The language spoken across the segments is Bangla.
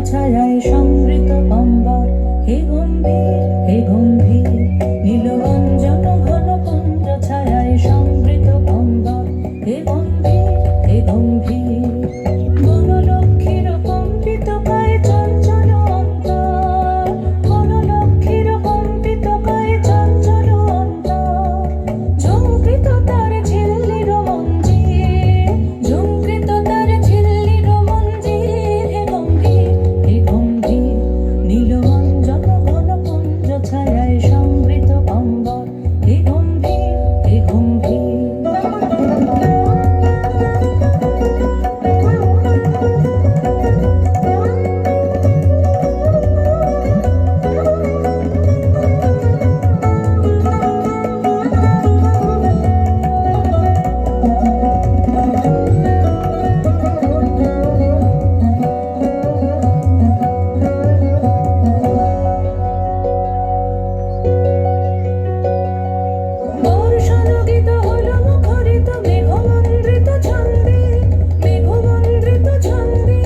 ছায়ায় সমৃত অম্বর, হে গম্ভীর হে গম্ভীর। নীলবঞ্জন ঘন পুঞ্জ ছায়ায় সমৃত অম্বর, হে গম্ভীর হে গম্ভীর। বনলক্ষ্মীর কম্পিত পায়ে চঞ্চল অন্তর, বনলক্ষ্মীর কম্পিত পায়ে চঞ্চল অন্তর। ঝঙ্কৃত তার ঝিল্লির মঞ্জির, ঝঙ্কৃত তার ঝিল্লির মঞ্জির, হে গম্ভীর হে গম্ভীর। নীলবঞ্জন ঘন পুঞ্জ ছায়ায় সমৃত অম্বর, হে গম্ভীর হে গম্ভীর। বর্ষণগীত হলো মুখরিত মেঘমন্দ্রিত ছন্দে, মেঘমন্দ্রিত ছন্দে।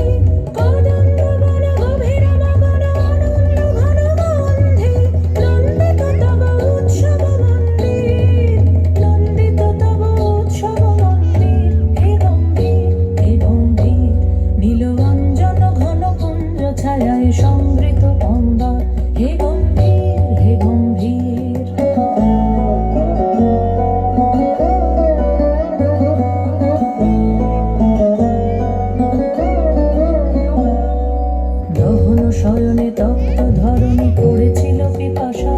কদম্ব বন গভীর মগন আনন্দ ঘন গন্ধে, নন্দিত তব উৎসব মন্দির, নন্দিত তব উৎসব মন্দির, হে গম্ভীর হে গম্ভীর। নীলবঞ্জন ঘন পুঞ্জ ছায়ায় সমৃত অম্বর, হে গম্ভীর হে গম্ভীর। দহন শয়নে তপ্ত ধরণী পড়েছিল পিপাসা,